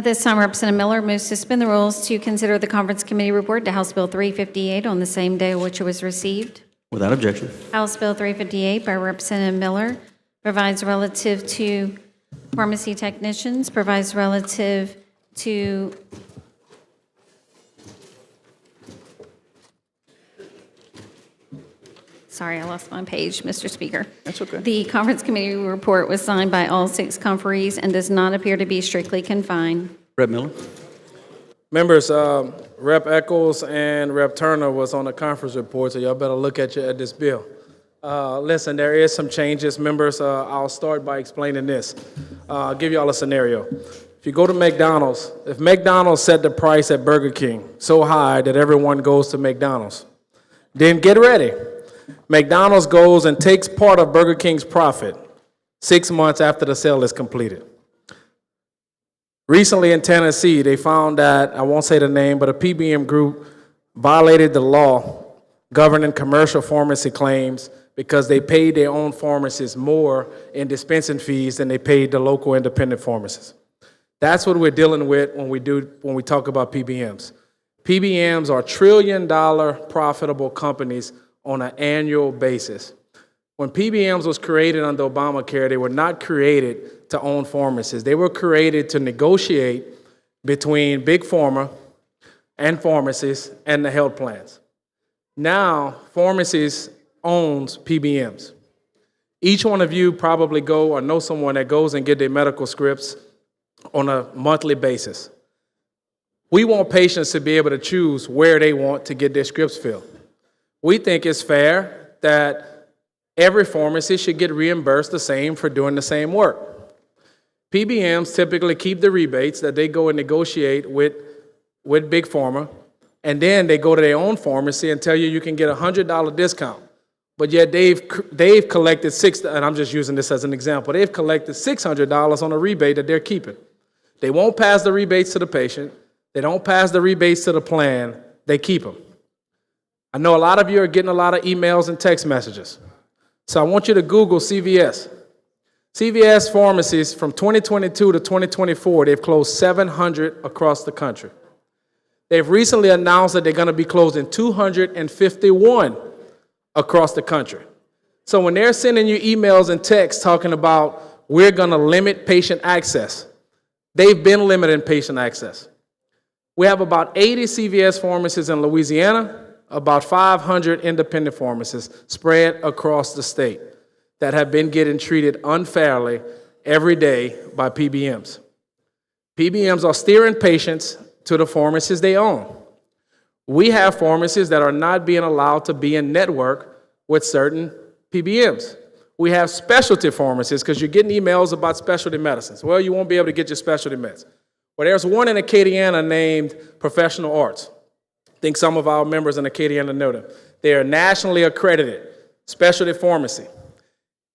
At this time, Representative Miller moves to suspend the rules to consider the Conference Committee report to House Bill 358 on the same day which it was received. Without objection. House Bill 358 by Representative Miller provides relative to pharmacy technicians, provides relative to Sorry, I lost my page, Mr. Speaker. That's okay. The Conference Committee report was signed by all 6 conferees and does not appear to be strictly confined. Rep. Miller. Members, Rep. Echols and Rep. Turner was on the conference report, so y'all better look at this bill. Listen, there is some changes. Members, I'll start by explaining this. I'll give y'all a scenario. If you go to McDonald's, if McDonald's set the price at Burger King so high that everyone goes to McDonald's, then get ready. McDonald's goes and takes part of Burger King's profit 6 months after the sale is completed. Recently in Tennessee, they found that, I won't say the name, but a PBM group violated the law governing commercial pharmacy claims because they paid their own pharmacists more in dispensing fees than they paid the local independent pharmacists. That's what we're dealing with when we talk about PBMs. PBMs are trillion-dollar profitable companies on an annual basis. When PBMs was created under Obamacare, they were not created to own pharmacies. They were created to negotiate between big pharma and pharmacies and the health plans. Now, pharmacies owns PBMs. Each one of you probably go or know someone that goes and get their medical scripts on a monthly basis. We want patients to be able to choose where they want to get their scripts filled. We think it's fair that every pharmacy should get reimbursed the same for doing the same work. PBMs typically keep the rebates that they go and negotiate with Big Pharma, and then they go to their own pharmacy and tell you you can get a $100 discount. But yet they've collected and I'm just using this as an example, they've collected $600 on a rebate that they're keeping. They won't pass the rebates to the patient. They don't pass the rebates to the plan. They keep them. I know a lot of you are getting a lot of emails and text messages. So I want you to Google CVS. CVS pharmacies from 2022 to 2024, they've closed 700 across the country. They've recently announced that they're going to be closing 251 across the country. So when they're sending you emails and texts talking about we're going to limit patient access, they've been limiting patient access. We have about 80 CVS pharmacies in Louisiana, about 500 independent pharmacies spread across the state that have been getting treated unfairly every day by PBMs. PBMs are steering patients to the pharmacies they own. We have pharmacies that are not being allowed to be in network with certain PBMs. We have specialty pharmacies because you're getting emails about specialty medicines. Well, you won't be able to get your specialty meds. Well, there's one in Acadiana named Professional Arts. I think some of our members in Acadiana know them. They are nationally accredited specialty pharmacy.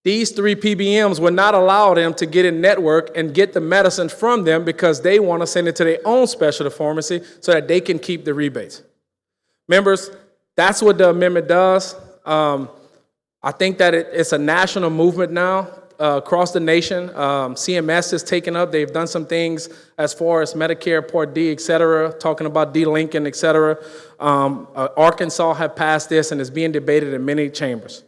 These 3 PBMs will not allow them to get in network and get the medicine from them because they want to send it to their own specialty pharmacy so that they can keep the rebates. Members, that's what the amendment does. I think that it's a national movement now across the nation. CMS has taken up. They've done some things as far as Medicare Part D, et cetera, talking about delinking, et cetera. Arkansas have passed this and is being debated in many chambers.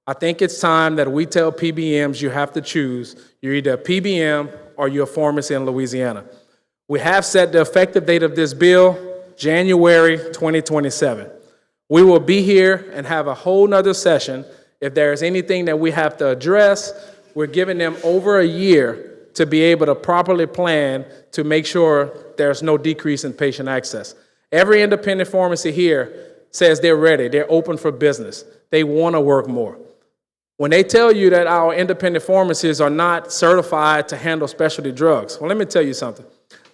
I think it's time that we tell PBMs you have to choose. You're either a PBM or you're a pharmacy in Louisiana. We have set the effective date of this bill, January 2027. We will be here and have a whole nother session. If there is anything that we have to address, we're giving them over a year to be able to properly plan to make sure there's no decrease in patient access. Every independent pharmacy here says they're ready, they're open for business, they want to work more. When they tell you that our independent pharmacies are not certified to handle specialty drugs, well, let me tell you something.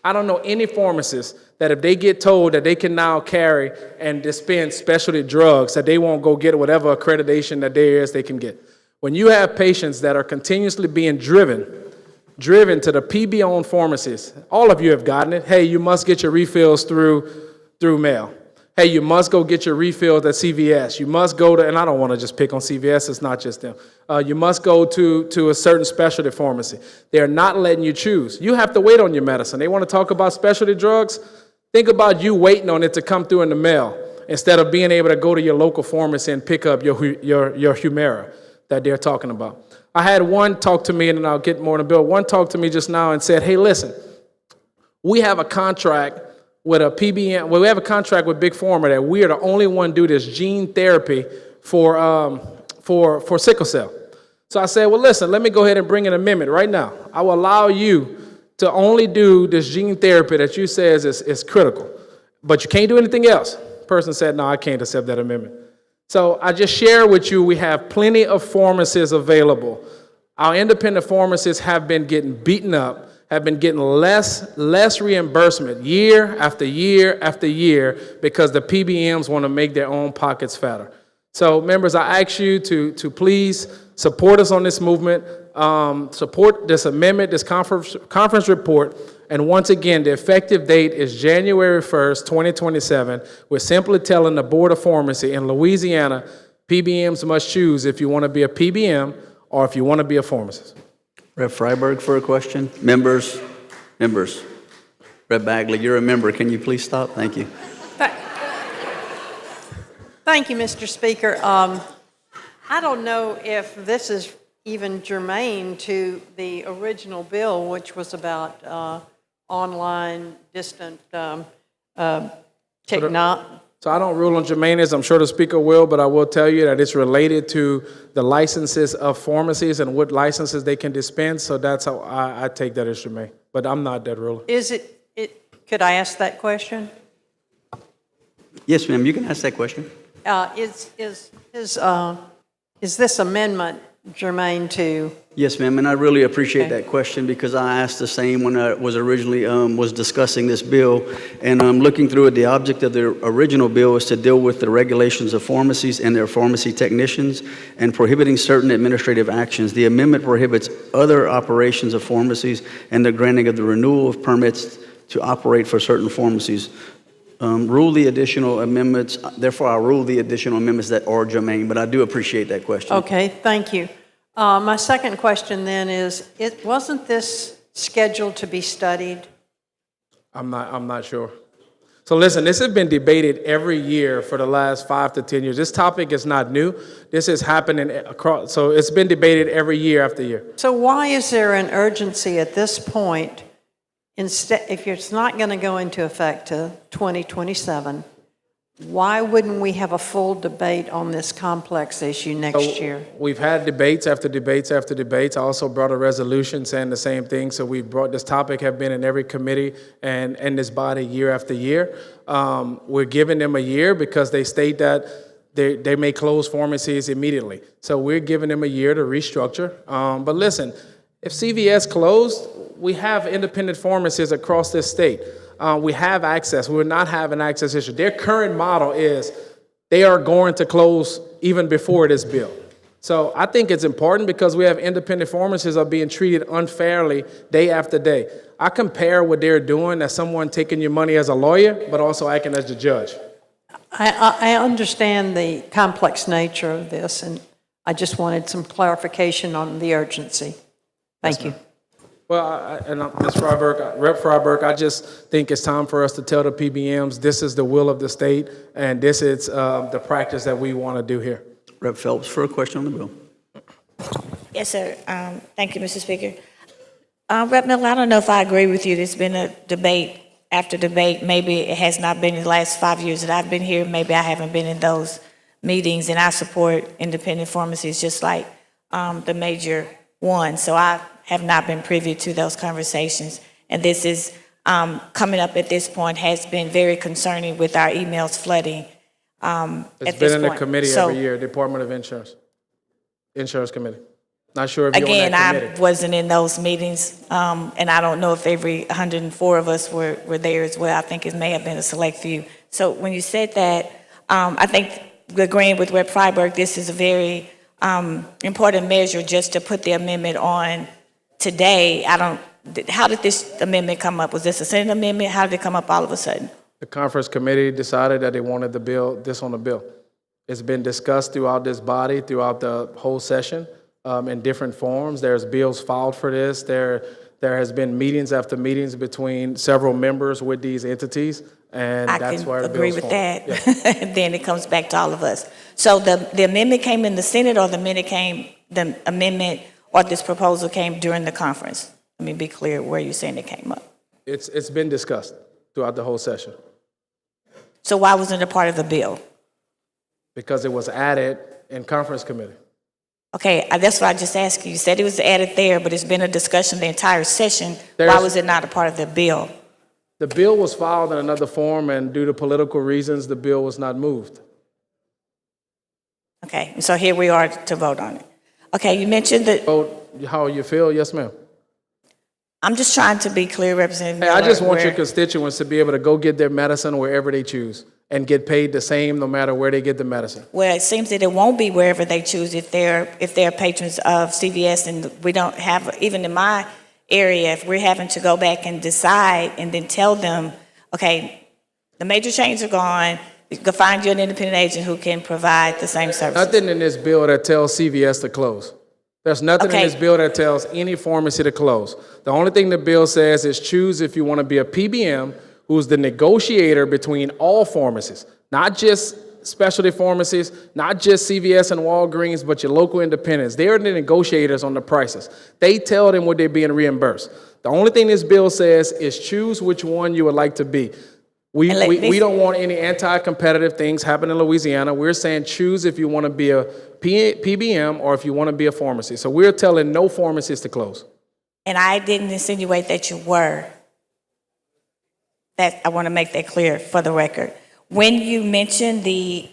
I don't know any pharmacist that if they get told that they can now carry and dispense specialty drugs, that they won't go get whatever accreditation that there is they can get. When you have patients that are continuously being driven to the PB-owned pharmacies, all of you have gotten it. Hey, you must get your refills through mail. Hey, you must go get your refills at CVS. You must go to, and I don't want to just pick on CVS, it's not just them. You must go to a certain specialty pharmacy. They're not letting you choose. You have to wait on your medicine. They want to talk about specialty drugs. Think about you waiting on it to come through in the mail instead of being able to go to your local pharmacy and pick up your Humira that they're talking about. I had one talk to me, and then I'll get more in the bill. One talked to me just now and said, hey, listen, we have a contract with a PBM, well, we have a contract with Big Pharma that we are the only one do this gene therapy for sickle cell. So I said, well, listen, let me go ahead and bring an amendment right now. I will allow you to only do this gene therapy that you say is critical, but you can't do anything else. Person said, no, I can't accept that amendment. So I just share with you, we have plenty of pharmacies available. Our independent pharmacists have been getting beaten up, have been getting less reimbursement year after year after year because the PBMs want to make their own pockets fatter. So members, I ask you to please support us on this movement, support this amendment, this conference report, and once again, the effective date is January 1st, 2027. We're simply telling the Board of Pharmacy in Louisiana, PBMs must choose if you want to be a PBM or if you want to be a pharmacist. Rep. Freiberg for a question. Members. Rep. Bagley, you're a member. Can you please stop? Thank you. Thank you, Mr. Speaker. I don't know if this is even germane to the original bill, which was about online distant technology. So I don't rule on germanes. I'm sure the speaker will, but I will tell you that it's related to the licenses of pharmacies and what licenses they can dispense. So that's how I take that as germane. But I'm not that ruler. Could I ask that question? Yes, ma'am, you can ask that question. Is this amendment germane to? Yes, ma'am, and I really appreciate that question because I asked the same when I was originally was discussing this bill. And looking through it, the object of the original bill is to deal with the regulations of pharmacies and their pharmacy technicians and prohibiting certain administrative actions. The amendment prohibits other operations of pharmacies and the granting of the renewal of permits to operate for certain pharmacies. Rule the additional amendments. Therefore, I rule the additional amendments that are germane, but I do appreciate that question. Okay, thank you. My second question then is, wasn't this scheduled to be studied? I'm not sure. So listen, this has been debated every year for the last 5 to 10 years. This topic is not new. This is happening across, so it's been debated every year after year. So why is there an urgency at this point? Instead, if it's not going to go into effect to 2027, why wouldn't we have a full debate on this complex issue next year? We've had debates after debates after debates. I also brought a resolution saying the same thing. So we've brought this topic, have been in every committee and in this body year after year. We're giving them a year because they state that they may close pharmacies immediately. So we're giving them a year to restructure. But listen, if CVS closed, we have independent pharmacies across this state. We have access. We're not having access issue. Their current model is they are going to close even before this bill. So I think it's important because we have independent pharmacies are being treated unfairly day after day. I compare what they're doing as someone taking your money as a lawyer, but also acting as the judge. I understand the complex nature of this, and I just wanted some clarification on the urgency. Thank you. Well, Ms. Freiberg, Rep. Freiberg, I just think it's time for us to tell the PBMs this is the will of the state, and this is the practice that we want to do here. Rep. Phelps for a question on the bill. Yes, sir. Thank you, Mr. Speaker. Rep. Miller, I don't know if I agree with you. There's been a debate after debate. Maybe it has not been in the last 5 years that I've been here. Maybe I haven't been in those meetings, and I support independent pharmacies just like the major one. So I have not been privy to those conversations. And this is coming up at this point has been very concerning with our emails flooding It's been in the committee every year, Department of Insurance Committee. Not sure if you're on that committee. I wasn't in those meetings, and I don't know if every 104 of us were there as well. I think it may have been a select few. So when you said that, I think agreeing with Rep. Freiberg, this is a very important measure just to put the amendment on today. How did this amendment come up? Was this a Senate amendment? How did it come up all of a sudden? The conference committee decided that they wanted this on the bill. It's been discussed throughout this body, throughout the whole session, in different forms. There's bills filed for this. There has been meetings after meetings between several members with these entities, and I that's can where the agree bill's with formed. that. And then it comes back to all of us. So the amendment came in the Senate, or the amendment or this proposal came during the conference? Let me be clear where you're saying it came up. It's been discussed throughout the whole session So why wasn't it a part of the bill? because it was added in conference committee. Okay, that's what I just asked you. You said it was added there, but it's been a discussion the entire session. Why There's- was it not a part of the bill? The bill was filed in another form, and due to political reasons, the bill was not moved. Okay, so here we are to vote on it. Okay, you mentioned that, Vote how you feel, yes, ma'am. I'm just trying to be clear, Representative Hey, I Miller, just want your where- constituents to be able to go get their medicine wherever they choose and get paid the same no matter where they get the medicine. Well, it seems that it won't be wherever they choose if they're patrons of CVS, and we don't have, even in my area, if we're having to go back and decide and then tell them, okay, the major chains are gone, you can find you an independent agent who can provide the same services. Nothing in this bill that tells CVS to close. There's nothing in Okay. this bill that tells any pharmacy to close. The only thing the bill says is choose if you want to be a PBM, who's the negotiator between all pharmacies, not just specialty pharmacies, not just CVS and Walgreens, but your local independents. They are the negotiators on the prices. They tell them what they're being reimbursed. The only thing this bill says is choose which one you would like to be. And let me- We don't want any anti-competitive things happening in Louisiana. We're saying choose if you want to be a PBM or if you want to be a pharmacy. So we're telling no pharmacies to close. And I didn't insinuate that you were. That, I want to make that clear for the record. When you mentioned the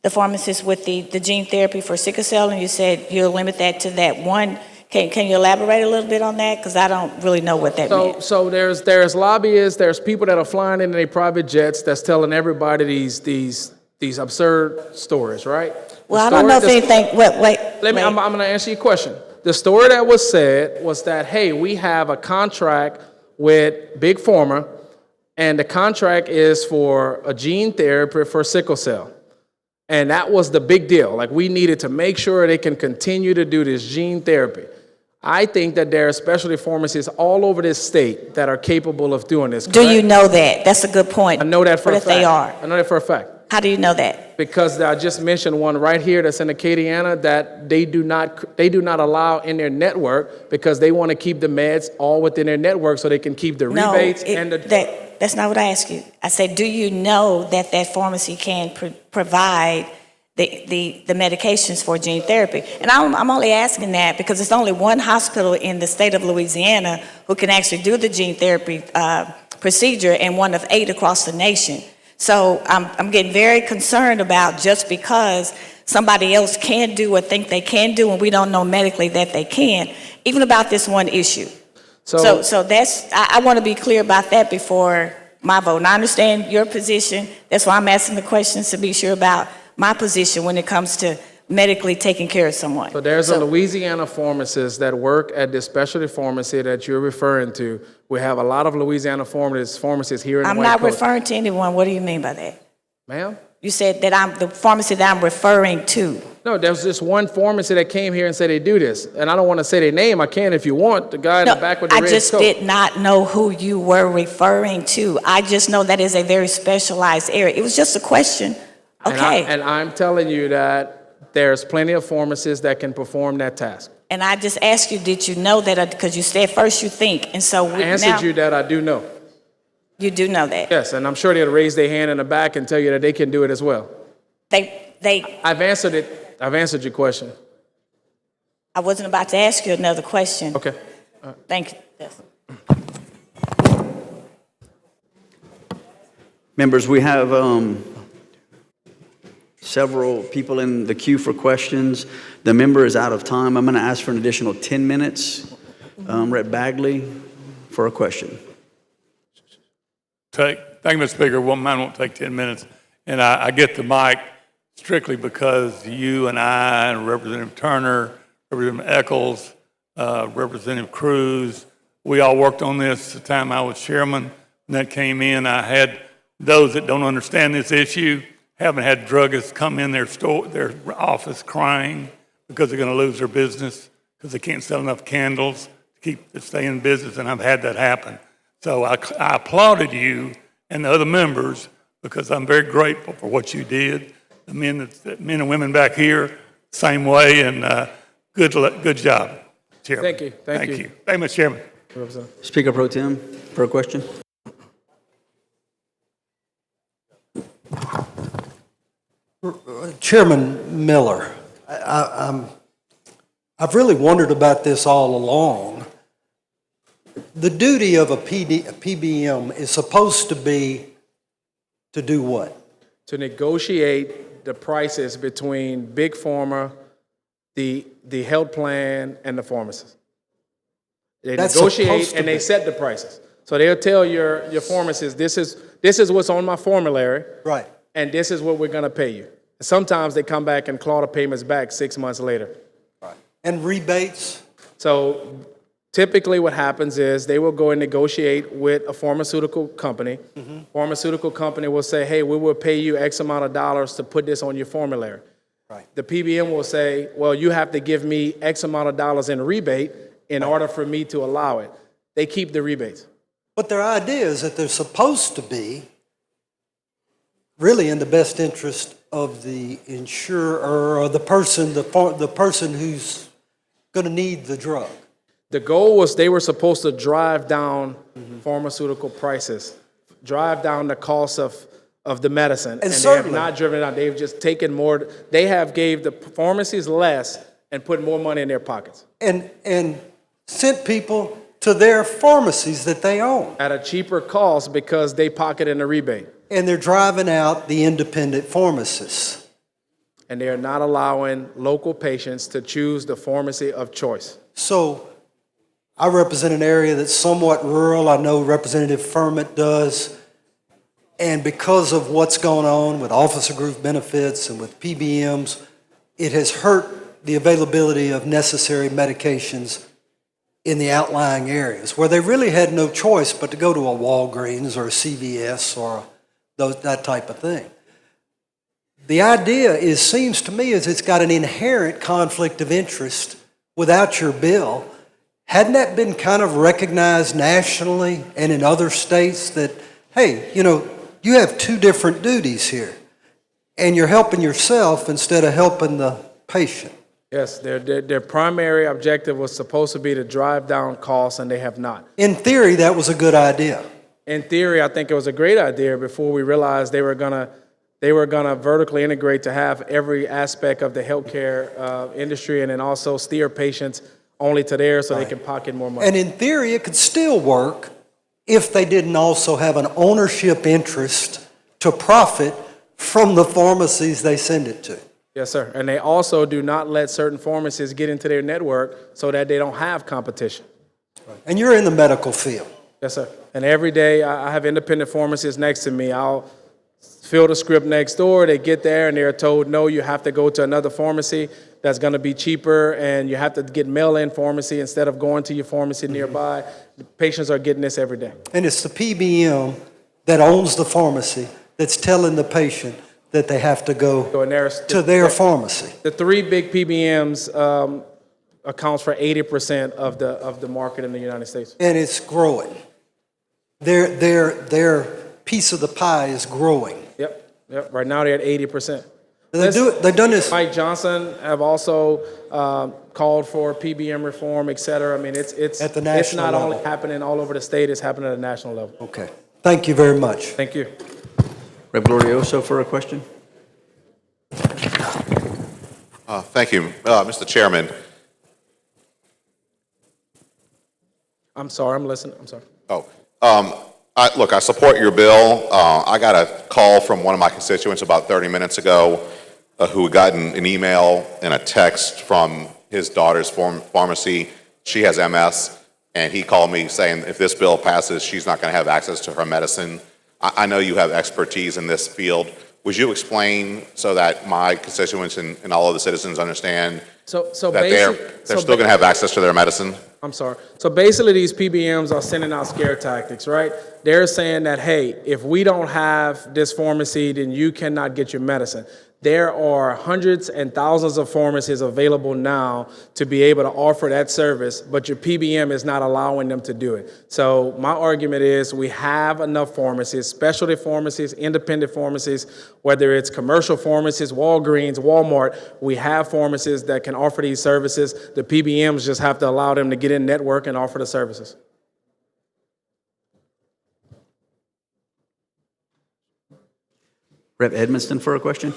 pharmacist with the gene therapy for sickle cell, and you said you'll limit that to that one, can you elaborate a little bit on that? Because I don't really know what that meant. So there's lobbyists, there's people that are flying in their private jets that's telling everybody these absurd stories, right? Well, I don't know if anything, wait. I'm going to answer your question. The story that was said was that, hey, we have a contract with Big Pharma, and the contract is for a gene therapy for sickle cell. And that was the big deal. Like, we needed to make sure they can continue to do this gene therapy. I think that there are specialty pharmacies all over this state that are capable of doing this. Do you correct? know that? That's a good point. I know that for What a if fact. they are? I know that for a fact. How do you know that? Because I just mentioned one right here that's in Acadiana that they do not allow in their network because they want to keep the meds all within their network so they can keep the No, rebates and the. that's not what I asked you. I said, do you know that pharmacy can provide the medications for gene therapy? And I'm only asking that because it's only one hospital in the state of Louisiana who can actually do the gene therapy procedure, and one of 8 across the nation. So I'm getting very concerned about just because somebody else can do or think they can do, and we don't know medically that they can, even about this one issue. So that's, I want to be clear about that before my vote. And I understand your position. That's why I'm asking the questions, to be sure about my position when it comes to medically taking care of someone. So there's a Louisiana pharmacist that work at the specialty pharmacy that you're referring to. We have a lot of Louisiana pharmacists here in the I'm White not Coast. referring to anyone. What do you mean by that? Ma'am? You said that I'm the pharmacy that I'm referring to. No, there's this one pharmacy that came here and said they do this. And I don't want to say their name. I can if you want. The guy in the back with the I red just coat. did not know who you were referring to. I just know that is a very specialized area. It was just a question. Okay. And I'm telling you that there's plenty of pharmacists that can perform that task. And I just asked you, did you know that? Because you said first you think, and so I answered you that I do know. You do know that. Yes, and I'm sure they'll raise their hand in the back and tell you that they can do it as well. They. I've answered it. I've answered your question. I wasn't about to ask you another question. Okay. Thank you. Yes. Members, we have several people in the queue for questions. The member is out of time. I'm going to ask for an additional 10 minutes. Rep. Bagley for a question. Thank you, Mr. Speaker. Well, mine won't take 10 minutes. And I get the mic strictly because you and I and Representative Turner, Representative Eccles, Representative Cruz, we all worked on this the time I was chairman. when that came in, I had those that don't understand this issue, haven't had druggists come in their office crying because they're going to lose their business because they can't sell enough candles to stay in business, and I've had that happen. So I applauded you and the other members because I'm very grateful for what you did. The men and women back here, same way, and good job, Chairman. Thank you. Thank you. Thank you, Mr. Chairman. Speaker Pro Tem, for a question. Chairman Miller, I've really wondered about this all along. The duty of a PBM is supposed to be to do what? To negotiate the prices between Big Pharma, the health plan, and the pharmacist. They That's supposed negotiate to and they be. set the prices. So they'll tell your pharmacist, this is what's on my formulary, Right. and this is what we're going to pay you. Sometimes they come back and claw the payments back 6 months later. And rebates? So typically what happens is they will go and negotiate with a pharmaceutical company. Pharmaceutical company will say, hey, we will pay you X amount of dollars to put this on your formulary. Right. The PBM will say, well, you have to give me X amount of dollars in rebate in order for me to allow it. They keep the rebates. But their idea is that they're supposed to be really in the best interest of the insurer or the person who's going to need the drug. The goal was they were supposed to drive down pharmaceutical prices, drive down the cost of the medicine. And they have certainly- not driven it down. They've just taken more. They have gave the pharmacies less and put more money in their pockets And sent people to their pharmacies that they own. at a cheaper cost because they pocket in the rebate. And they're driving out the independent pharmacists. And they are not allowing local patients to choose the pharmacy of choice. So I represent an area that's somewhat rural. I know Representative Furman does. And because of what's going on with officer group benefits and with PBMs, it has hurt the availability of necessary medications in the outlying areas where they really had no choice but to go to a Walgreens or a CVS or that type of thing. The idea seems to me is it's got an inherent conflict of interest without your bill. Hadn't that been kind of recognized nationally and in other states that, hey, you have two different duties here, and you're helping yourself instead of helping the patient? Yes, their primary objective was supposed to be to drive down costs, and they have not. In theory, that was a good idea. In theory, I think it was a great idea before we realized they were gonna vertically integrate to have every aspect of the healthcare industry, and then also steer patients only to there so they can pocket more money. And in theory, it could still work if they didn't also have an ownership interest to profit from the pharmacies they send it to. Yes, sir. And they also do not let certain pharmacies get into their network so that they don't have competition. And you're in the medical field. Yes, sir. And every day I have independent pharmacists next to me. I'll fill the script next door. They get there and they're told, no, you have to go to another pharmacy that's going to be cheaper, and you have to get mail-in pharmacy instead of going to your pharmacy nearby. The patients are getting this every day. And it's the PBM that owns the pharmacy that's telling the patient that they have to go So, and there's to their pharmacy. the three big PBMs accounts for 80% of the market in the United States. And it's growing. Their piece of the pie is growing. Yep. Right now they're at 80%. They've done this. Mike Johnson have also called for PBM reform, et cetera. I mean, it's At the it's national not only level. happening all over the state; it's happening at a national level. Okay. Thank you very much. Thank you. Rep. Glorioso for a question. Thank you, Mr. Chairman. I'm sorry. I'm listening. I'm sorry. Look, I support your bill. I got a call from one of my constituents about 30 minutes ago who had gotten an email and a text from his daughter's pharmacy. She has MS, and he called me saying if this bill passes, she's not going to have access to her medicine. I know you have expertise in this field. Would you explain so that my constituents and all of the citizens understand So that they're still going to have access to their medicine? I'm sorry. So basically, these PBMs are sending out scare tactics, right? They're saying that, hey, if we don't have this pharmacy, then you cannot get your medicine. There are hundreds and thousands of pharmacies available now to be able to offer that service, but your PBM is not allowing them to do it. So my argument is we have enough pharmacies, specialty pharmacies, independent pharmacies, whether it's commercial pharmacies, Walgreens, Walmart, we have pharmacies that can offer these services. The PBMs just have to allow them to get in network and offer the services. Rep. Edmiston for a question.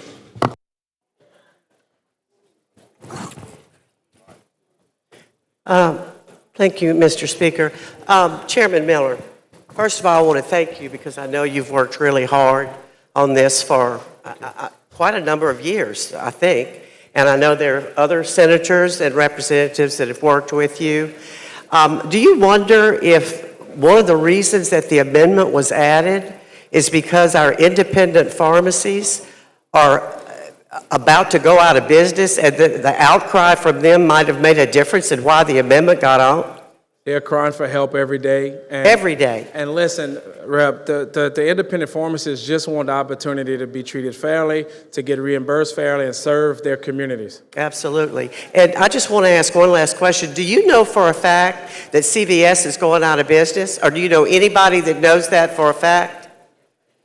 Thank you, Mr. Speaker. Chairman Miller, first of all, I want to thank you because I know you've worked really hard on this for quite a number of years, I think. And I know there are other senators and representatives that have worked with you. Do you wonder if one of the reasons that the amendment was added is because our independent pharmacies are about to go out of business and the outcry from them might have made a difference in why the amendment got on? They're crying for help every day. And, every day. And listen, Rep, the independent pharmacists just want the opportunity to be treated fairly, to get reimbursed fairly, and serve their communities. Absolutely. And I just want to ask one last question. Do you know for a fact that CVS is going out of business? Or do you know anybody that knows that for a fact?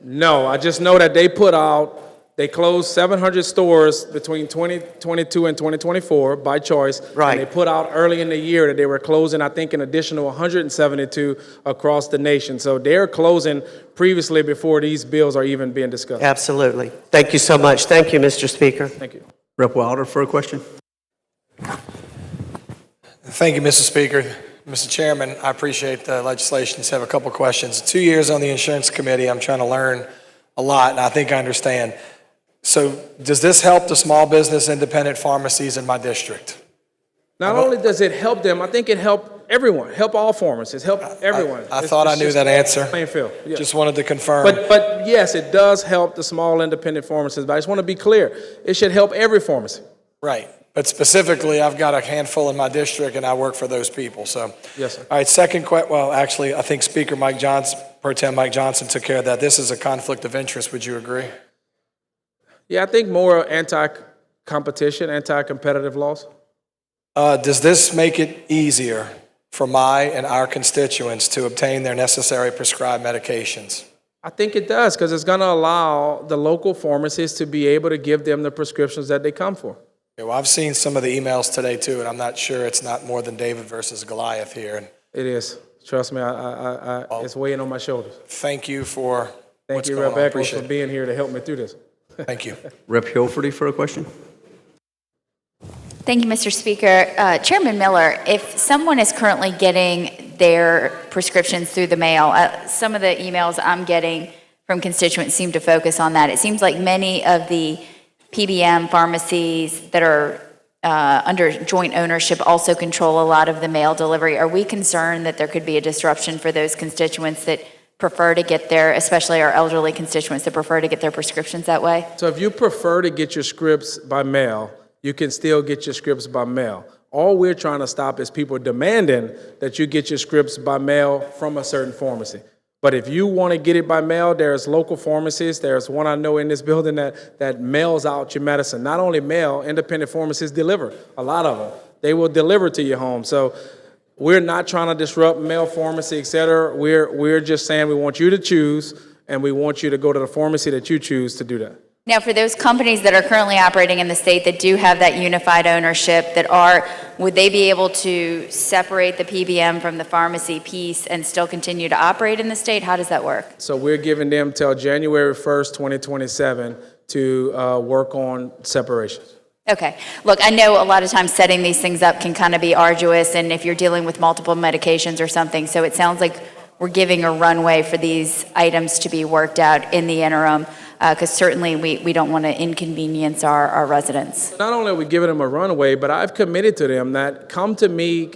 No, I just know that they closed 700 stores between 2022 and 2024 by choice. Right. And they put out early in the year that they were closing, I think, an additional 172 across the nation. So they're closing previously before these bills are even being discussed. Absolutely. Thank you so much. Thank you, Mr. Speaker. Thank you. Rep. Wilder for a question. Thank you, Mr. Speaker. Mr. Chairman, I appreciate the legislation. Just have a couple questions. 2 years on the insurance committee, I'm trying to learn a lot, and I think I understand. So does this help the small business independent pharmacies in my district? Not only does it help them, I think it helped everyone, help all pharmacists, help everyone. I thought I knew that answer. Playing field. Yeah. Just wanted to confirm. But yes, it does help the small independent pharmacists, but I just want to be clear, it should help every pharmacy. Right. But specifically, I've got a handful in my district, and I work for those people. So, Yes, sir. all right. Second question. Well, actually, I think Speaker Mike Johnson, Pro Tem Mike Johnson, took care of that. This is a conflict of interest. Would you agree? Yeah, I think more anti-competition, anti-competitive laws. Does this make it easier for my and our constituents to obtain their necessary prescribed medications? I think it does, because it's going to allow the local pharmacists to be able to give them the prescriptions that they come for. Yeah, well, I've seen some of the emails today too, and I'm not sure it's not more than David versus Goliath here. And It is. Trust me, it's weighing on my shoulders. thank you for Thank what's you, going Rep. on. Echols, Appreciate for it. being here to help me through this. Thank you. Rep. Hilferty for a question. Thank you, Mr. Speaker. Chairman Miller, if someone is currently getting their prescriptions through the mail, some of the emails I'm getting from constituents seem to focus on that. It seems like many of the PBM pharmacies that are under joint ownership also control a lot of the mail delivery. Are we concerned that there could be a disruption for those constituents that prefer to get their, especially our elderly constituents that prefer to get their prescriptions that way? So if you prefer to get your scripts by mail, you can still get your scripts by mail. All we're trying to stop is people demanding that you get your scripts by mail from a certain pharmacy. But if you want to get it by mail, there's local pharmacies. There's one I know in this building that mails out your medicine. Not only mail, independent pharmacies deliver, a lot of them. They will deliver to your home. So we're not trying to disrupt mail pharmacy, et cetera. We're just saying we want you to choose, and we want you to go to the pharmacy that you choose to do that. Now, for those companies that are currently operating in the state that do have that unified ownership, would they be able to separate the PBM from the pharmacy piece and still continue to operate in the state? How does that work? So we're giving them till January 1st, 2027 to work on separation. Okay. Look, I know a lot of times setting these things up can kind of be arduous, and if you're dealing with multiple medications or something, so it sounds like we're giving a runway for these items to be worked out in the interim. Because certainly we don't want to inconvenience our residents. Not only are we giving them a runway, but I've committed to them that come to me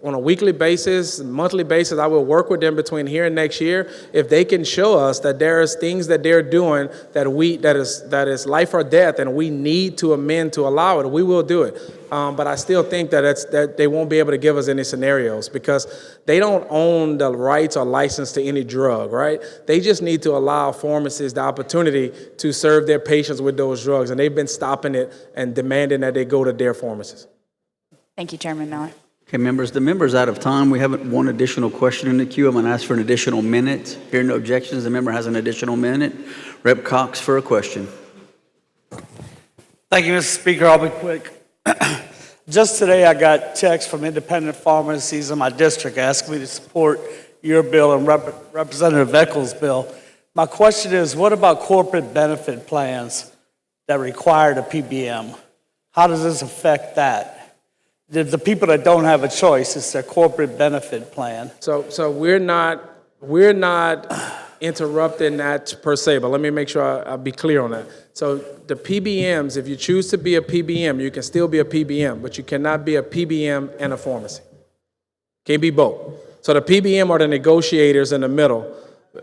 on a weekly basis, monthly basis. I will work with them between here and next year if they can show us that there's things that they're doing that is life or death, and we need to amend to allow it. We will do it. But I still think that they won't be able to give us any scenarios because they don't own the rights or license to any drug, right? They just need to allow pharmacists the opportunity to serve their patients with those drugs, and they've been stopping it and demanding that they go to their pharmacists. Thank you, Chairman Miller. Okay, members, the member's out of time. We have one additional question in the queue. I'm going to ask for an additional minute. Hearing no objections, the member has an additional minute. Rep. Cox for a question. Thank you, Mr. Speaker. I'll be quick. Just today, I got texts from independent pharmacies in my district asking me to support your bill and Representative Eccles' bill. My question is, what about corporate benefit plans that require the PBM? How does this affect that? The people that don't have a choice, it's their corporate benefit plan. So we're not interrupting that per se, but let me make sure I'll be clear on that. So the PBMs, if you choose to be a PBM, you can still be a PBM, but you cannot be a PBM and a pharmacy. Can't be both. So the PBM are the negotiators in the middle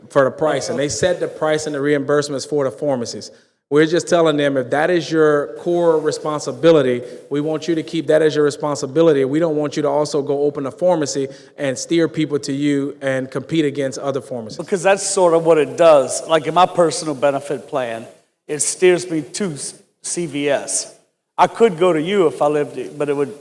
for the price, and they set the price and the reimbursements for the pharmacies. We're just telling them if that is your core responsibility, we want you to keep that as your responsibility. We don't want you to also go open a pharmacy and steer people to you and compete against other pharmacies. Because that's sort of what it does. Like in my personal benefit plan, it steers me to CVS. I could go to you if I lived, but it would,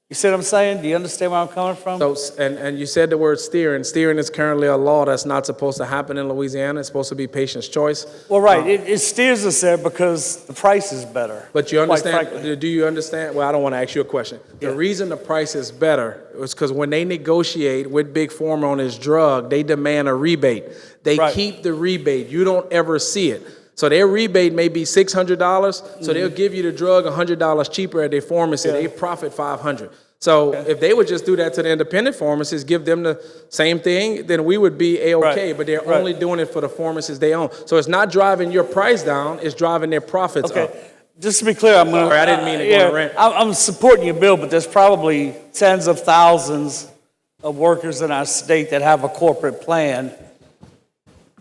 you see what I'm saying? Do you understand where I'm coming from? So, and you said the word steering. Steering is currently a law that's not supposed to happen in Louisiana. It's supposed to be patient's choice. Well, right. It steers us there because the price is better. But you understand, quite frankly. do you understand? Well, I don't want to ask you a question. Yeah. The reason the price is better is because when they negotiate with Big Pharma on this drug, they demand a rebate. They Right. keep the rebate. You don't ever see it. So their rebate may be $600, so they'll give you the drug $100 cheaper at their pharmacy. Yeah. They profit $500. So if they would just do that to the independent pharmacists, give them the same thing, then we would be A-okay. Right. But they're Right. only doing it for the pharmacists they own. So it's not driving your price down, it's driving their profits Okay. up. Just to be clear, I'm going to. Sorry, I didn't mean to go on a rant. I'm supporting your bill, but there's probably tens of thousands of workers in our state that have a corporate plan.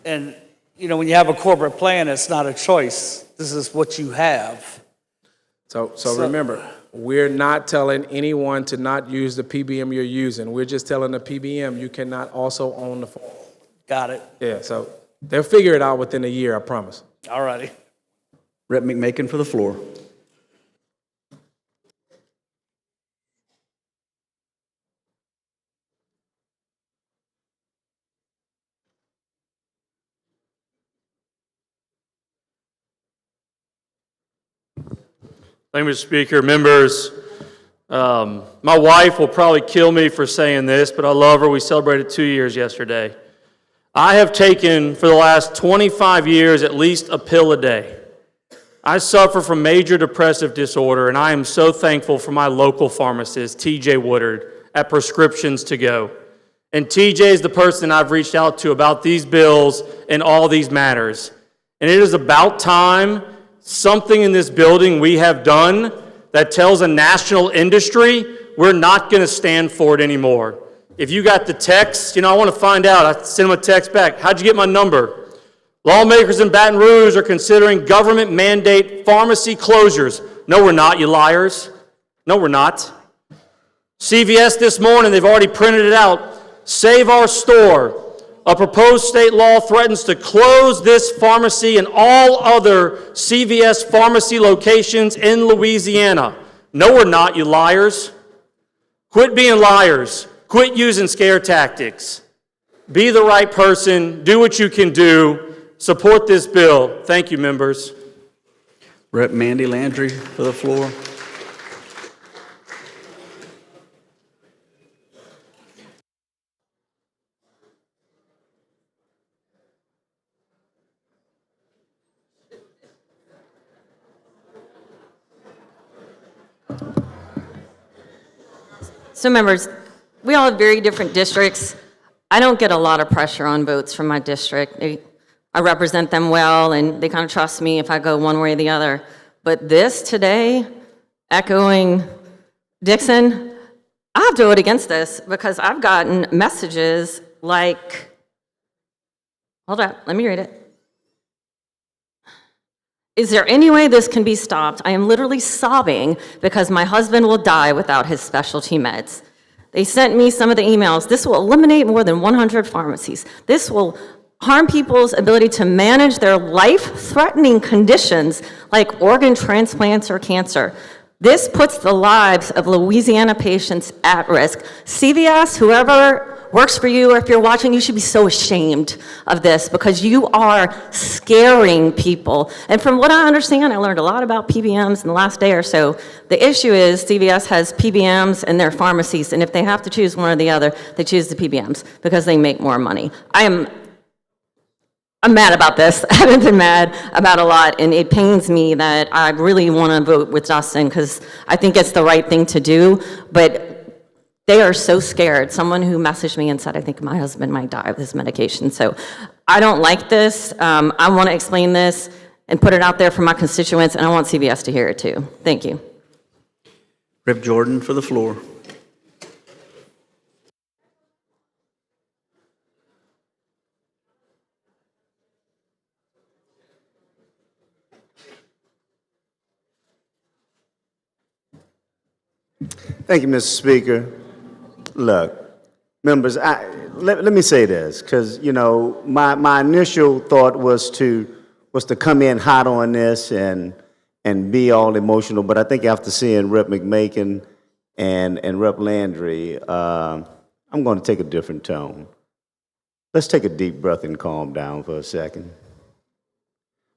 And, you know, when you have a corporate plan, it's not a choice. This is what you have. So remember, we're not telling anyone to not use the PBM you're using. We're just telling the PBM you cannot also own the phone. Got it. Yeah, so they'll figure it out within a year, I promise. All righty. Rep. McMakin for the floor. Thank you, Mr. Speaker. Members, my wife will probably kill me for saying this, but I love her. We celebrated 2 years yesterday. I have taken, for the last 25 years, at least a pill a day. I suffer from major depressive disorder, and I am so thankful for my local pharmacist, TJ Woodard, at Prescriptions to Go. And TJ is the person I've reached out to about these bills and all these matters. And it is about time something in this building we have done that tells a national industry we're not going to stand for it anymore. If you got the text, I want to find out. I sent him a text back. How'd you get my number? Lawmakers in Baton Rouge are considering government mandate pharmacy closures. No, we're not, you liars. No, we're not. CVS this morning, they've already printed it out. Save our store. A proposed state law threatens to close this pharmacy and all other CVS pharmacy locations in Louisiana. No, we're not, you liars. Quit being liars. Quit using scare tactics. Be the right person. Do what you can do. Support this bill. Thank you, members. Rep. Mandy Landry for the floor. So members, we all have very different districts. I don't get a lot of pressure on votes from my district, maybe I represent them well, and they kind of trust me if I go one way or the other. But this today, echoing Dixon, I have to vote against this because I've gotten messages like, hold up, let me read it. Is there any way this can be stopped? I am literally sobbing because my husband will die without his specialty meds. They sent me some of the emails. This will eliminate more than 100 pharmacies. This will harm people's ability to manage their life-threatening conditions like organ transplants or cancer. This puts the lives of Louisiana patients at risk. CVS, whoever works for you, or if you're watching, you should be so ashamed of this because you are scaring people. And from what I understand, I learned a lot about PBMs in the last day or so. The issue is CVS has PBMs in their pharmacies, and if they have to choose one or the other, they choose the PBMs because they make more money. I'm mad about this. I haven't been mad about a lot, and it pains me that I really want to vote with Justin because I think it's the right thing to do, but they are so scared. Someone who messaged me and said, I think my husband might die of this medication. So I don't like this. I want to explain this and put it out there for my constituents, and I want CVS to hear it too. Thank you. Rep. Jordan for the floor. Thank you, Mr. Speaker. Look, members, let me say this, because, you know, my initial thought was to come in hot on this and be all emotional, but I think after seeing Rep. McMakin and Rep. Landry, I'm going to take a different tone. Let's take a deep breath and calm down for a second.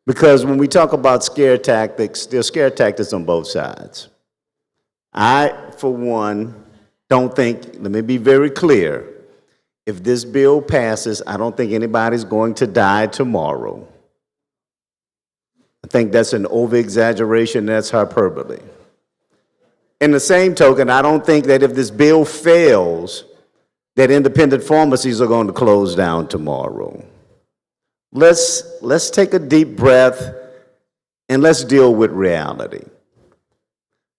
Because when we talk about scare tactics, there's scare tactics on both sides. I, for one, don't think, let me be very clear, if this bill passes, I don't think anybody's going to die tomorrow. I think that's an over-exaggeration, that's hyperbole. In the same token, I don't think that if this bill fails, that independent pharmacies are going to close down tomorrow. Let's take a deep breath and let's deal with reality.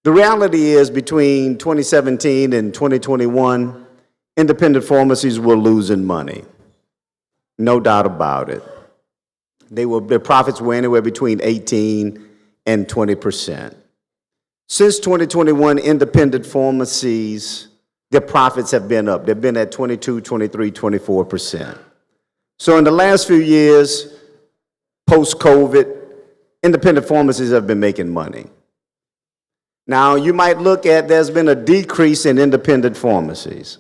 The reality is between 2017 and 2021, independent pharmacies were losing money. No doubt about it. Their profits were anywhere between 18 and 20%. Since 2021, independent pharmacies, their profits have been up. They've been at 22, 23, 24%. So in the last few years, post-COVID, independent pharmacies have been making money. Now, you might look at, there's been a decrease in independent pharmacies.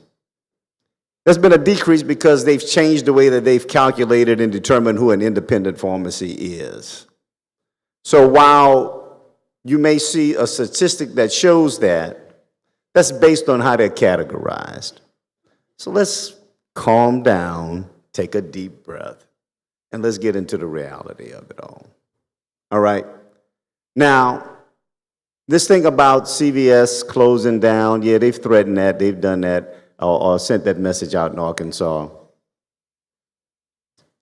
There's been a decrease because they've changed the way that they've calculated and determined who an independent pharmacy is. So while you may see a statistic that shows that, that's based on how they're categorized. So let's calm down, take a deep breath, and let's get into the reality of it all. All right? Now, this thing about CVS closing down, yeah, they've threatened that, they've done that, or sent that message out in Arkansas.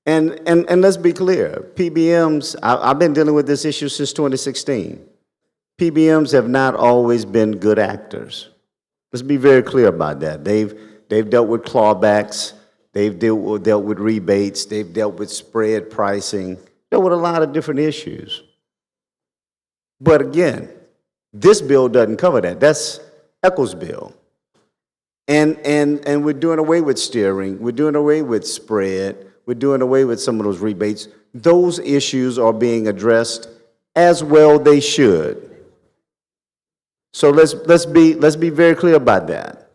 And let's be clear, PBMs, I've been dealing with this issue since 2016. PBMs have not always been good actors. Let's be very clear about that. They've dealt with clawbacks, they've dealt with rebates, they've dealt with spread pricing, dealt with a lot of different issues. But again, this bill doesn't cover that. That's Echols' bill. And we're doing away with steering. We're doing away with spread. We're doing away with some of those rebates. Those issues are being addressed as well they should. So let's be very clear about that.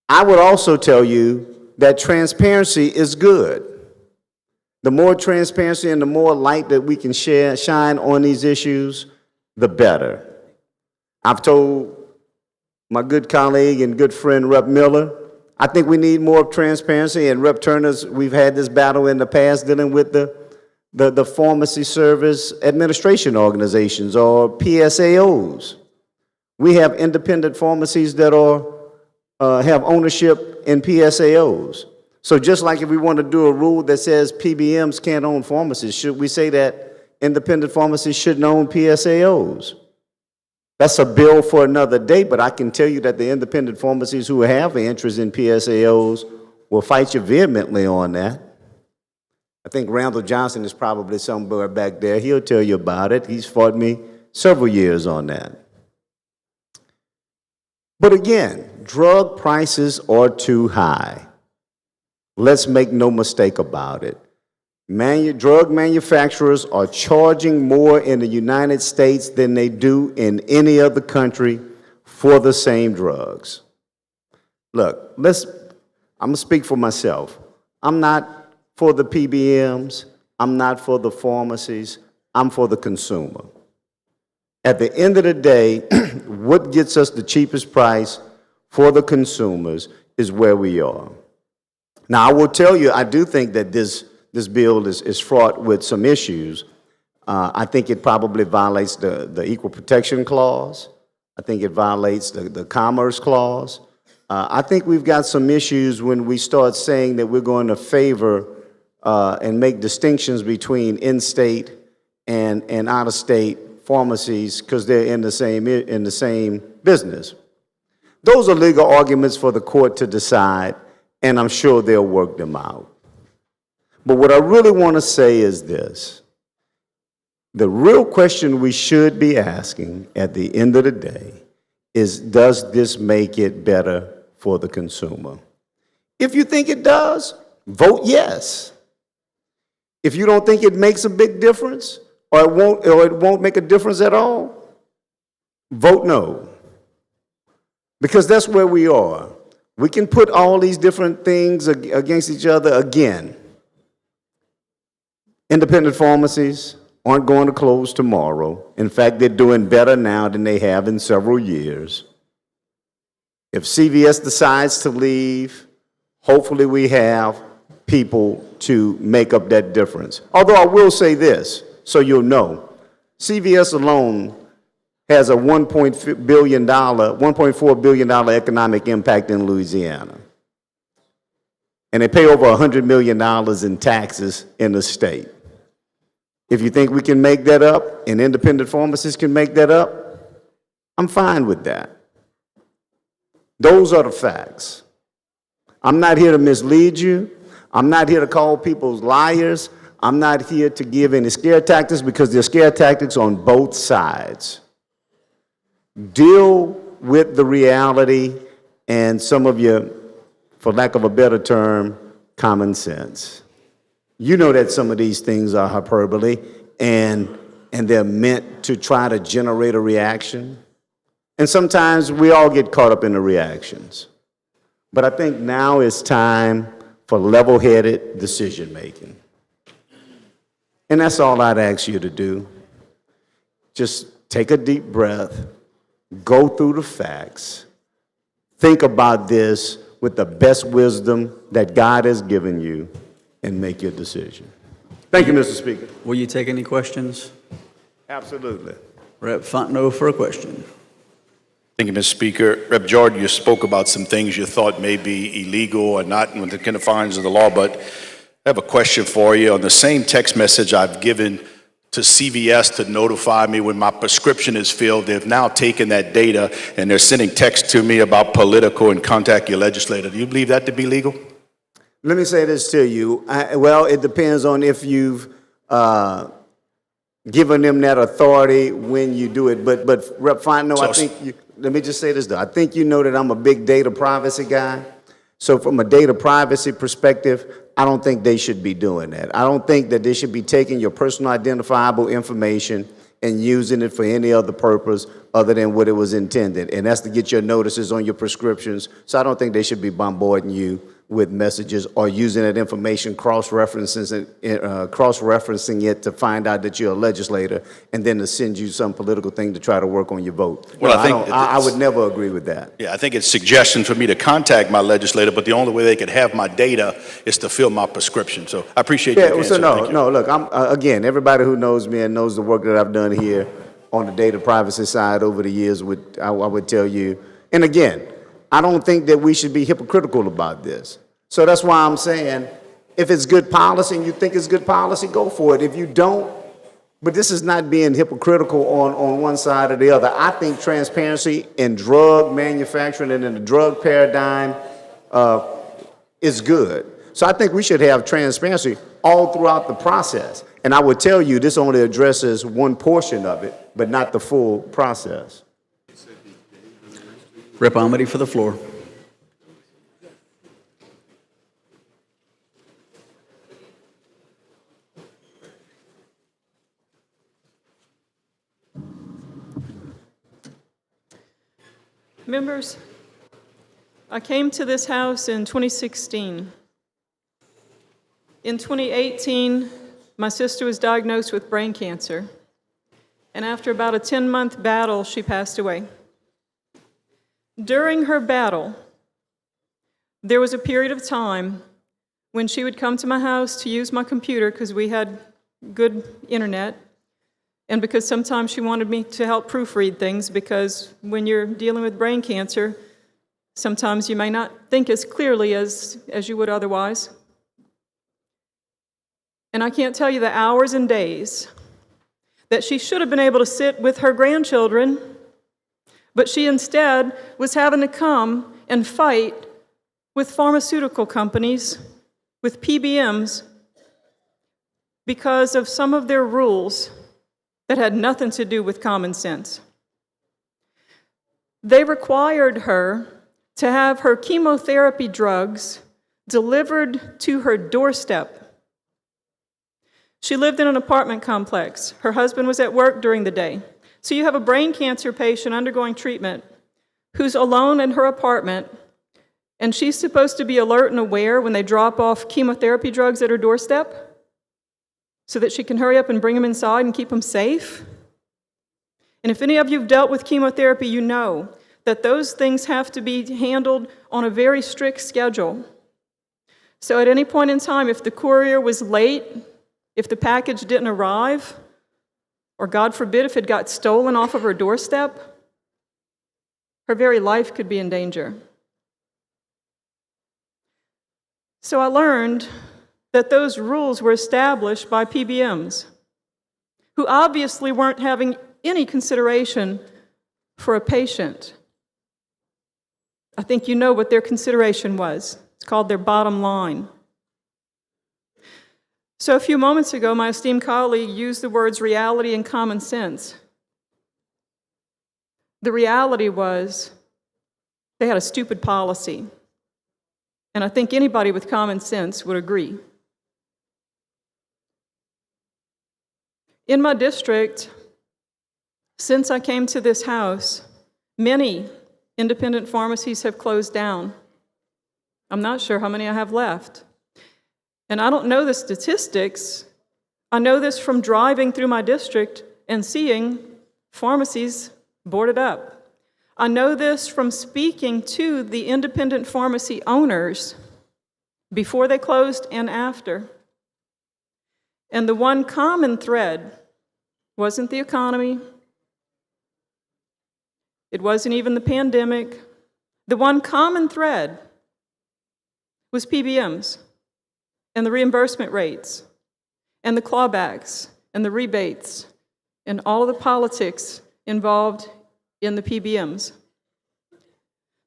I would also tell you that transparency is good. The more transparency and the more light that we can shine on these issues, the better. I've told my good colleague and good friend, Rep. Miller, I think we need more transparency, and Rep. Turner's, we've had this battle in the past dealing with the pharmacy service administration organizations, or PSAOs. We have independent pharmacies that have ownership in PSAOs. So just like if we want to do a rule that says PBMs can't own pharmacies, should we say that independent pharmacies shouldn't own PSAOs? That's a bill for another day, but I can tell you that the independent pharmacies who have an interest in PSAOs will fight you vehemently on that. I think Randall Johnson is probably somewhere back there. He'll tell you about it. He's fought me several years on that. But again, drug prices are too high. Let's make no mistake about it. Drug manufacturers are charging more in the United States than they do in any other country for the same drugs. Look, I'm going to speak for myself. I'm not for the PBMs. I'm not for the pharmacies. I'm for the consumer. At the end of the day, what gets us the cheapest price for the consumers is where we are. Now, I will tell you, I do think that this bill is fraught with some issues. I think it probably violates the Equal Protection Clause. I think it violates the Commerce Clause. I think we've got some issues when we start saying that we're going to favor and make distinctions between in-state and out-of-state pharmacies because they're in the same business. Those are legal arguments for the court to decide, and I'm sure they'll work them out. But what I really want to say is this. The real question we should be asking at the end of the day is, does this make it better for the consumer? If you think it does, vote yes. If you don't think it makes a big difference, or it won't make a difference at all, vote no. Because that's where we are. We can put all these different things against each other again. Independent pharmacies aren't going to close tomorrow. In fact, they're doing better now than they have in several years. If CVS decides to leave, hopefully we have people to make up that difference. Although I will say this, so you'll know, CVS alone has a $1.4 billion economic impact in Louisiana. And they pay over $100 million in taxes in the state. If you think we can make that up and independent pharmacists can make that up, I'm fine with that. Those are the facts. I'm not here to mislead you. I'm not here to call people liars. I'm not here to give any scare tactics because there's scare tactics on both sides. Deal with the reality and some of your, for lack of a better term, common sense. You know that some of these things are hyperbole and they're meant to try to generate a reaction. And sometimes we all get caught up in the reactions. But I think now is time for level-headed decision-making. And that's all I'd ask you to do. Just take a deep breath, go through the facts, think about this with the best wisdom that God has given you, and make your decision. Thank you, Mr. Speaker. Will you take any questions? Absolutely. Rep. Fontenot for a question. Thank you, Mr. Speaker. Rep. Jordan, you spoke about some things you thought may be illegal or not within the confines of the law, but I have a question for you. On the same text message I've given to CVS to notify me when my prescription is filled, they've now taken that data and they're sending text to me about political and contact your legislator. Do you believe that to be legal? Let me say this to you. Well, it depends on if you've given them that authority when you do it. But Rep. Fontenot, let me just say this though. I think you know that I'm a big data privacy guy. So from a data privacy perspective, I don't think they should be doing that. I don't think that they should be taking your personal identifiable information and using it for any other purpose other than what it was intended. And that's to get your notices on your prescriptions. So I don't think they should be bombarding you with messages or using that information, cross-referencing it to find out that you're a legislator and then to send you some political thing to try to work on your vote. Well, I would never agree with that. Yeah, I think it's suggestion for me to contact my legislator, but the only way they could have my data is to fill my prescription. So I appreciate your answer. No, look, again, everybody who knows me and knows the work that I've done here on the data privacy side over the years, I would tell you, and again, I don't think that we should be hypocritical about this. So that's why I'm saying, if it's good policy and you think it's good policy, go for it. If you don't, but this is not being hypocritical on one side or the other. I think transparency in drug manufacturing and in the drug paradigm is good. So I think we should have transparency all throughout the process. And I would tell you, this only addresses one portion of it, but not the full process. Rep. Amity for the floor. Members, I came to this House in 2016. In 2018, my sister was diagnosed with brain cancer, and after about a 10-month battle, she passed away. During her battle, there was a period of time when she would come to my house to use my computer because we had good internet, and because sometimes she wanted me to help proofread things, because when you're dealing with brain cancer, sometimes you may not think as clearly as you would otherwise. And I can't tell you the hours and days that she should have been able to sit with her grandchildren, but she instead was having to come and fight with pharmaceutical companies, with PBMs, because of some of their rules that had nothing to do with common sense. They required her to have her chemotherapy drugs delivered to her doorstep. She lived in an apartment complex. Her husband was at work during the day. So you have a brain cancer patient undergoing treatment who's alone in her apartment, and she's supposed to be alert and aware when they drop off chemotherapy drugs at her doorstep so that she can hurry up and bring them inside and keep them safe. And if any of you have dealt with chemotherapy, you know that those things have to be handled on a very strict schedule. So at any point in time, if the courier was late, if the package didn't arrive, or God forbid, if it got stolen off of her doorstep, her very life could be in danger. So I learned that those rules were established by PBMs, who obviously weren't having any consideration for a patient. I think you know what their consideration was. It's called their bottom line. So a few moments ago, my esteemed colleague used the words reality and common sense. The reality was they had a stupid policy. And I think anybody with common sense would agree. In my district, since I came to this House, many independent pharmacies have closed down. I'm not sure how many I have left. And I don't know the statistics. I know this from driving through my district and seeing pharmacies boarded up. I know this from speaking to the independent pharmacy owners before they closed and after. And the one common thread wasn't the economy. It wasn't even the pandemic. The one common thread was PBMs and the reimbursement rates and the clawbacks and the rebates and all of the politics involved in the PBMs.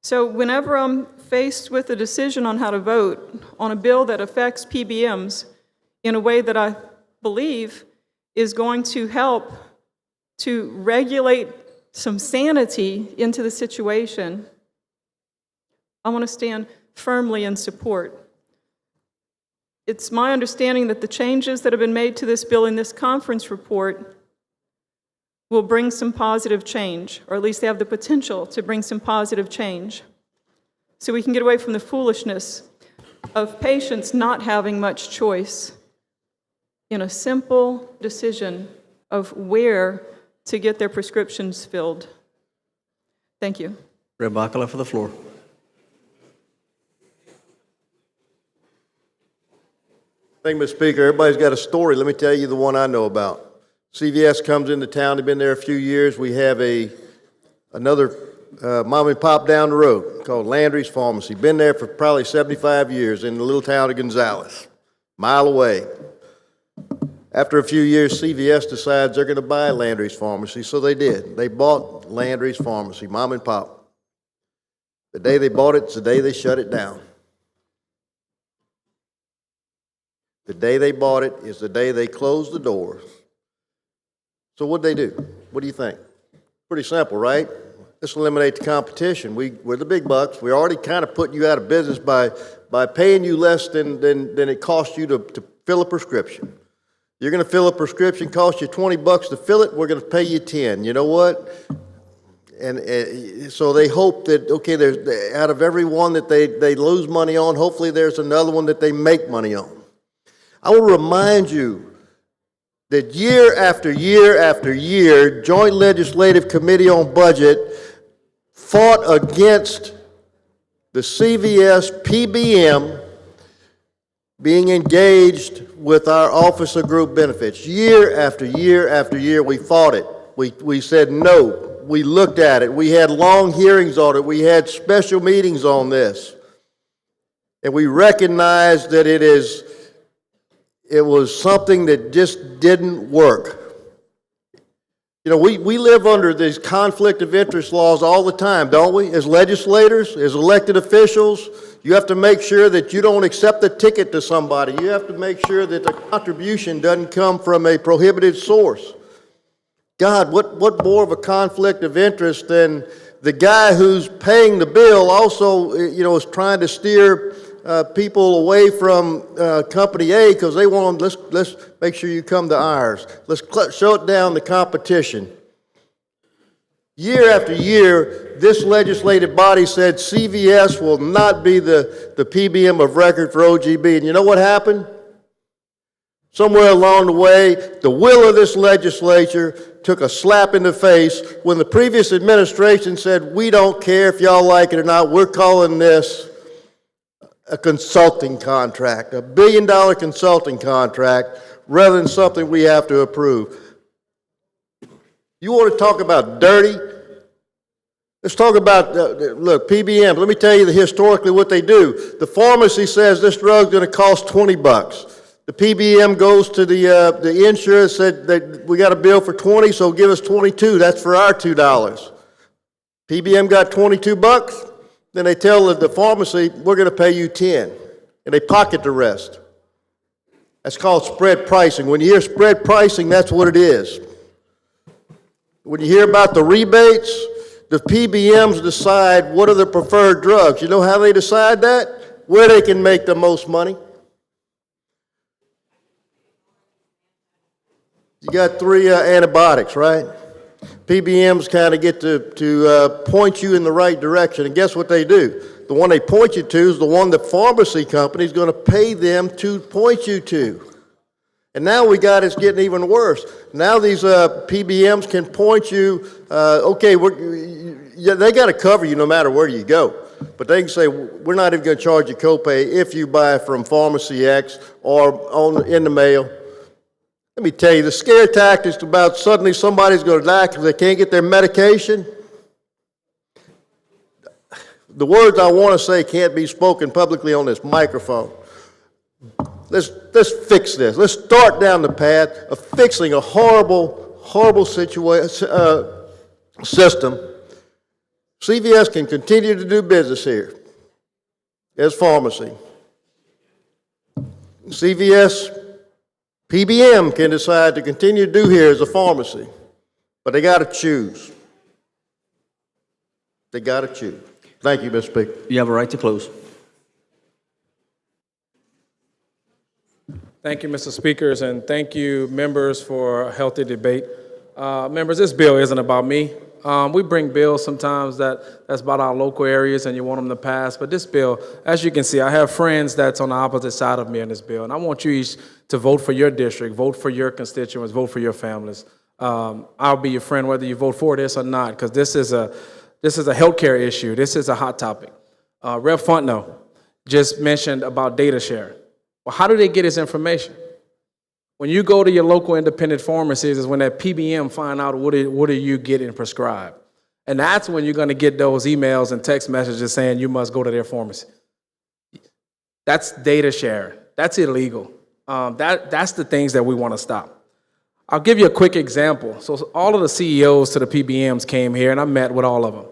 So whenever I'm faced with a decision on how to vote on a bill that affects PBMs in a way that I believe is going to help to regulate some sanity into the situation, I want to stand firmly in support. It's my understanding that the changes that have been made to this bill in this conference report will bring some positive change, or at least they have the potential to bring some positive change, so we can get away from the foolishness of patients not having much choice in a simple decision of where to get their prescriptions filled. Thank you. Rep. Bacala for the floor. Thank you, Mr. Speaker. Everybody's got a story. Let me tell you the one I know about. CVS comes into town. They've been there a few years. We have another mom and pop down the road called Landry's Pharmacy. Been there for probably 75 years in the little town of Gonzales, mile away. After a few years, CVS decides they're going to buy Landry's Pharmacy, so they did. They bought Landry's Pharmacy, mom and pop. The day they bought it's the day they shut it down. The day they bought it is the day they closed the doors. So what'd they do? What do you think? Pretty simple, right? Let's eliminate the competition. We're the big bucks. We're already kind of putting you out of business by paying you less than it costs you to fill a prescription. You're going to fill a prescription, cost you $20 to fill it, we're going to pay you 10. You know what? And so they hope that, okay, there's, out of every one that they lose money on, hopefully there's another one that they make money on. I will remind you that year after year after year, Joint Legislative Committee on Budget fought against the CVS PBM being engaged with our officer group benefits. Year after year after year, we fought it. We said no. We looked at it. We had long hearings on it. We had special meetings on this. And we recognized that it was something that just didn't work. You know, we live under these conflict of interest laws all the time, don't we? As legislators, as elected officials, you have to make sure that you don't accept a ticket to somebody. You have to make sure that the contribution doesn't come from a prohibited source. God, what more of a conflict of interest than the guy who's paying the bill also, you know, is trying to steer people away from company A because they want them, let's make sure you come to ours. Let's shut down the competition. Year after year, this legislative body said CVS will not be the PBM of record for OGB. And you know what happened? Somewhere along the way, the will of this legislature took a slap in the face when the previous administration said, we don't care if y'all like it or not, we're calling this a consulting contract, $1 billion consulting contract, rather than something we have to approve. You want to talk about dirty? Let's talk about, look, PBM. Let me tell you historically what they do. The pharmacy says this drug's going to cost $20. The PBM goes to the insurance, said that we got a bill for 20, so give us 22. That's for our $2. PBM got 22 bucks. Then they tell the pharmacy, we're going to pay you 10, and they pocket the rest. That's called spread pricing. When you hear spread pricing, that's what it is. When you hear about the rebates, the PBMs decide what are the preferred drugs. You know how they decide that? Where they can make the most money. You got 3 antibiotics, right? PBMs kind of get to point you in the right direction. And guess what they do? The one they point you to is the one the pharmacy company is going to pay them to point you to. And now it's getting even worse. Now these PBMs can point you, okay, they got to cover you no matter where you go. But they can say, we're not even going to charge you copay if you buy from Pharmacy X or in the mail. Let me tell you, the scare tactics about suddenly somebody's going to die because they can't get their medication, the words I want to say can't be spoken publicly on this microphone. Let's fix this. Let's start down the path of fixing a horrible, horrible system. CVS can continue to do business here as pharmacy. CVS PBM can decide to continue to do here as a pharmacy, but they got to choose. They got to choose. Thank you, Mr. Speaker. You have a right to close. Thank you, Mr. Speakers, and thank you, members, for a healthy debate. Members, this bill isn't about me. We bring bills sometimes that's about our local areas and you want them to pass, but this bill, as you can see, I have friends that's on the opposite side of me in this bill, and I want you each to vote for your district, vote for your constituents, vote for your families. I'll be your friend whether you vote for this or not, because this is a healthcare issue. This is a hot topic. Rep. Fontenot just mentioned about data sharing. Well, how do they get his information? When you go to your local independent pharmacies is when that PBM find out what are you getting prescribed. And that's when you're going to get those emails and text messages saying you must go to their pharmacy. That's data sharing. That's illegal. That's the things that we want to stop. I'll give you a quick example. So all of the CEOs to the PBMs came here, and I met with all of them.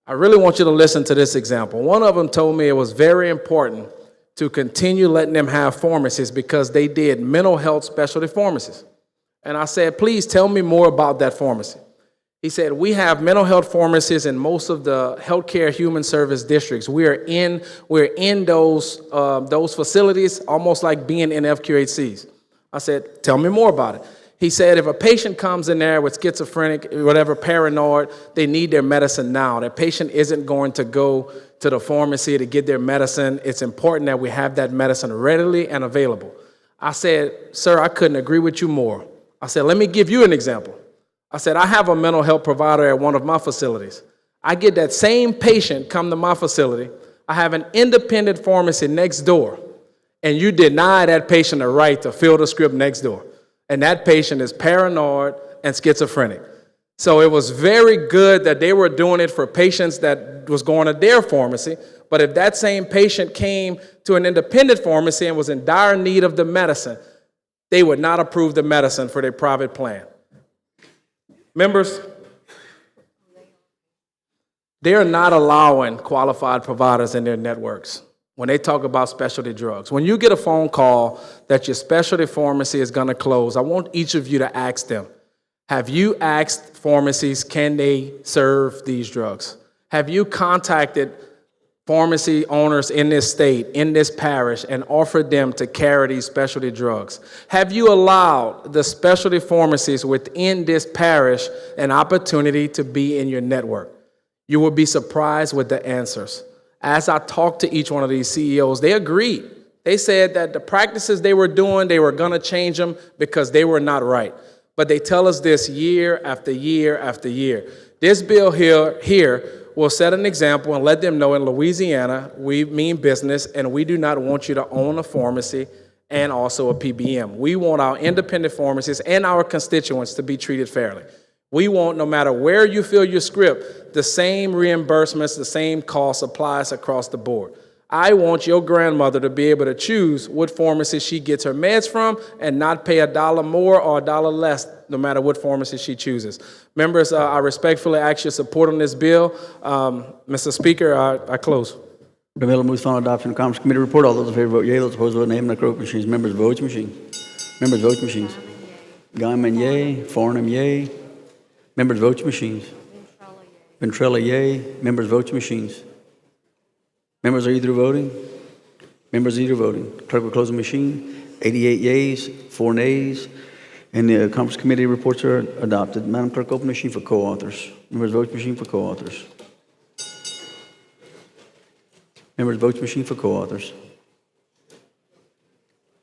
I really want you to listen to this example. One of them told me it was very important to continue letting them have pharmacies because they did mental health specialty pharmacies. And I said, please tell me more about that pharmacy. He said, we have mental health pharmacies in most of the healthcare human service districts. We're in those facilities, almost like being in FQHCs. I said, tell me more about it. He said, if a patient comes in there with schizophrenic, whatever, paranoid, they need their medicine now. That patient isn't going to go to the pharmacy to get their medicine. It's important that we have that medicine readily and available. I said, sir, I couldn't agree with you more. I said, let me give you an example. I said, I have a mental health provider at one of my facilities. I get that same patient come to my facility. I have an independent pharmacy next door, and you deny that patient the right to fill the script next door. And that patient is paranoid and schizophrenic. So it was very good that they were doing it for patients that was going to their pharmacy. But if that same patient came to an independent pharmacy and was in dire need of the medicine, they would not approve the medicine for their private plan. Members, they are not allowing qualified providers in their networks when they talk about specialty drugs. When you get a phone call that your specialty pharmacy is going to close, I want each of you to ask them, have you asked pharmacies, can they serve these drugs? Have you contacted pharmacy owners in this state, in this parish, and offered them to carry these specialty drugs? Have you allowed the specialty pharmacies within this parish an opportunity to be in your network? You will be surprised with the answers. As I talked to each one of these CEOs, they agreed. They said that the practices they were doing, they were going to change them because they were not right. But they tell us this year after year after year. This bill here will set an example and let them know in Louisiana, we mean business, and we do not want you to own a pharmacy and also a PBM. We want our independent pharmacists and our constituents to be treated fairly. We want, no matter where you fill your script, the same reimbursements, the same cost applies across the board. I want your grandmother to be able to choose what pharmacy she gets her meds from and not pay $1 more or $1 less, no matter what pharmacy she chooses. Members, I respectfully ask your support on this bill. Mr. Speaker, I close. The bill moves final adoption of Commerce Committee report. All those in favor vote yea. Those opposed vote nay. The vote machines. Members, vote machine. Members, vote machines. Guyman, yea. Farnham, yea. Members, vote machines. Ventrella, yea. Members, vote machines. Members, are you through voting? Members, are you through voting? Clerk will close the machine. 88 yeas, 4 nays, and the Conference Committee reports are adopted. Madam Clerk, open the machine for co-authors. Members, vote machine for co-authors. Members, vote machine for co-authors.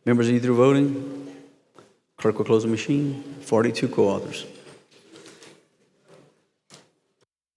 Members, are you through voting? Clerk will close the machine. 42 co-authors.